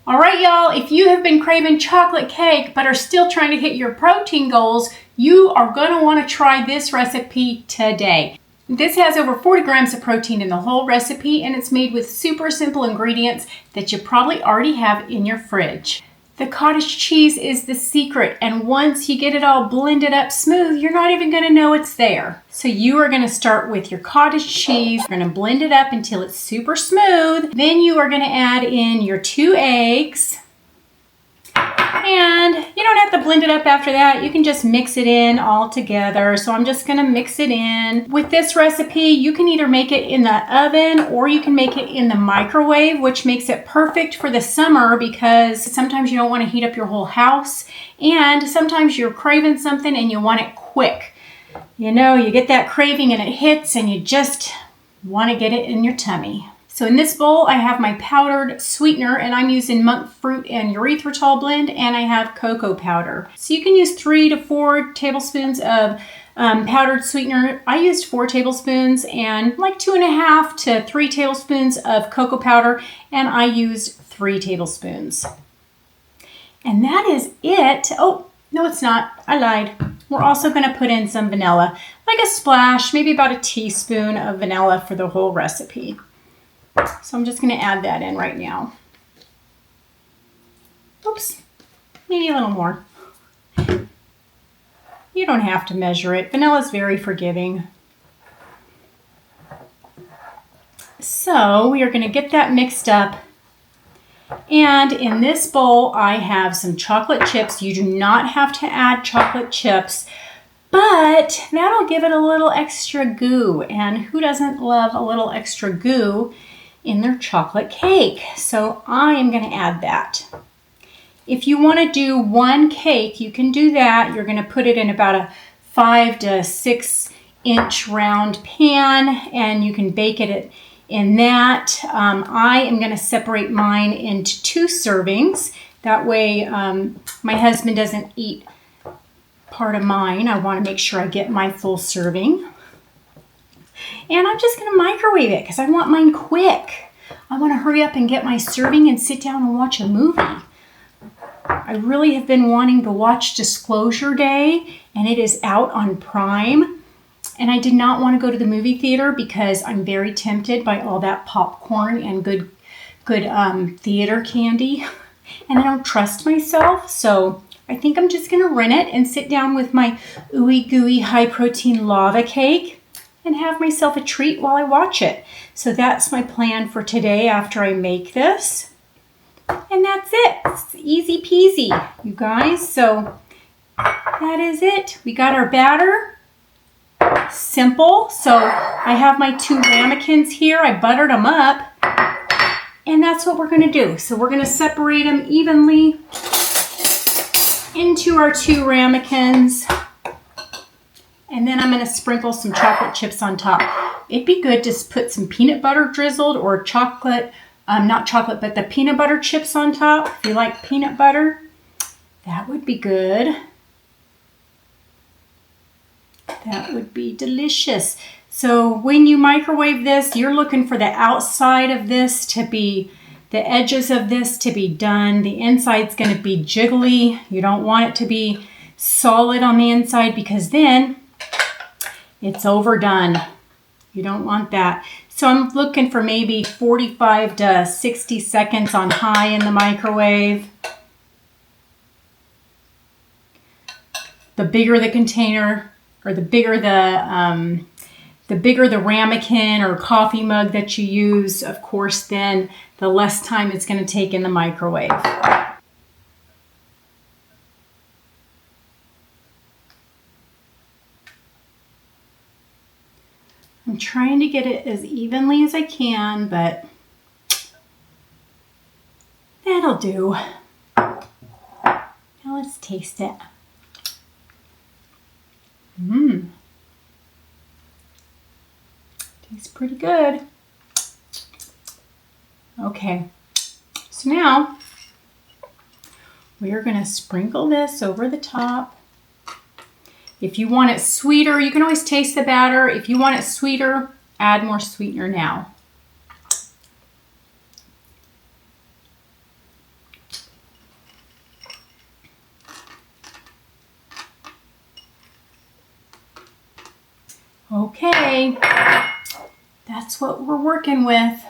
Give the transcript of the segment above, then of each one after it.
All right, y'all, if you have been craving chocolate cake but are still trying to hit your protein goals, you are going to want to try this recipe today. This has over 40 grams of protein in the whole recipe, and it's made with super simple ingredients that you probably already have in your fridge. The cottage cheese is the secret, and once you get it all blended up smooth, you're not even going to know it's there. So you are going to start with your cottage cheese. You're going to blend it up until it's super smooth. Then you are going to add in your 2 eggs. And you don't have to blend it up after that. You can just mix it in all together. So I'm just going to mix it in. With this recipe, you can either make it in the oven or you can make it in the microwave, which makes it perfect for the summer because sometimes you don't want to heat up your whole house. And sometimes you're craving something and you want it quick. You know, you get that craving and it hits and you just want to get it in your tummy. So in this bowl, I have my powdered sweetener, and I'm using monk fruit and erythritol blend, and I have cocoa powder. So you can use 3 to 4 tablespoons of powdered sweetener. I used 4 tablespoons and like 2.5 to 3 tablespoons of cocoa powder, and I used 3 tablespoons. And that is it. Oh, no, it's not. I lied. We're also going to put in some vanilla, like a splash, maybe about a teaspoon of vanilla for the whole recipe. So I'm just going to add that in right now. Oops, maybe a little more. You don't have to measure it. Vanilla is very forgiving. So we are going to get that mixed up. And in this bowl, I have some chocolate chips. You do not have to add chocolate chips, but that'll give it a little extra goo. And who doesn't love a little extra goo in their chocolate cake? So I am going to add that. If you want to do one cake, you can do that. You're going to put it in about a 5 to 6 inch round pan, and you can bake it in that. I am going to separate mine into 2 servings. That way my husband doesn't eat part of mine. I want to make sure I get my full serving. And I'm just going to microwave it because I want mine quick. I want to hurry up and get my serving and sit down and watch a movie. I really have been wanting to watch Disclosure Day, and it is out on Prime. And I did not want to go to the movie theater because I'm very tempted by all that popcorn and good theater candy. And I don't trust myself, so I think I'm just going to rent it and sit down with my ooey gooey high protein lava cake and have myself a treat while I watch it. So that's my plan for today after I make this. And that's it. It's easy peasy, you guys. So that is it. We got our batter. Simple. So I have my 2 ramekins here. I buttered them up. And that's what we're going to do. So we're going to separate them evenly into our 2 ramekins. And then I'm going to sprinkle some chocolate chips on top. It'd be good to put some peanut butter drizzled or chocolate, not chocolate, but the peanut butter chips on top. If you like peanut butter, that would be good. That would be delicious. So when you microwave this, you're looking for the outside of this to be, the edges of this to be done. The inside's going to be jiggly. You don't want it to be solid on the inside because then it's overdone. You don't want that. So I'm looking for maybe 45 to 60 seconds on high in the microwave. The bigger the container, or the bigger the ramekin or coffee mug that you use, of course, then the less time it's going to take in the microwave. I'm trying to get it as evenly as I can, but that'll do. Now let's taste it. Tastes pretty good. Okay, so now we are going to sprinkle this over the top. If you want it sweeter, you can always taste the batter. If you want it sweeter, add more sweetener now. Okay, that's what we're working with.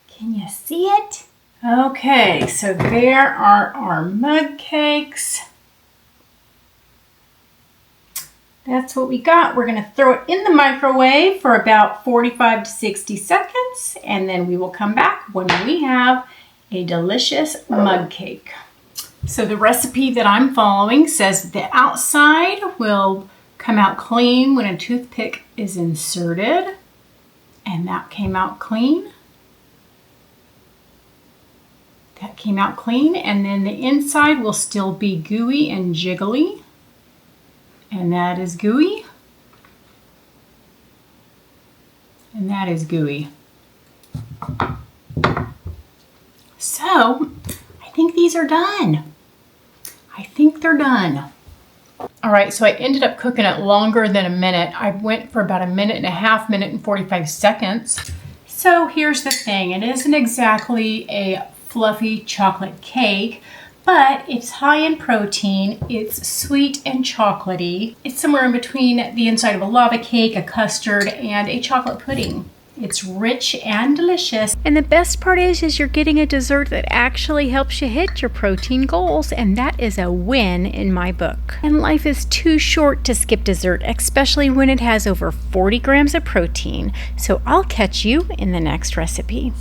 Can you see it? Okay, so there are our mug cakes. That's what we got. We're going to throw it in the microwave for about 45 to 60 seconds, and then we will come back when we have a delicious mug cake. So the recipe that I'm following says the outside will come out clean when a toothpick is inserted, and that came out clean. That came out clean, and then the inside will still be gooey and jiggly. And that is gooey. And that is gooey. So, I think these are done. I think they're done. All right, so I ended up cooking it longer than a minute. I went for about a minute and a half, minute and 45 seconds. So here's the thing. It isn't exactly a fluffy chocolate cake, but it's high in protein, it's sweet and chocolatey. It's somewhere in between the inside of a lava cake, a custard, and a chocolate pudding. It's rich and delicious. And the best part is you're getting a dessert that actually helps you hit your protein goals, and that is a win in my book. And life is too short to skip dessert, especially when it has over 40 grams of protein. So I'll catch you in the next recipe.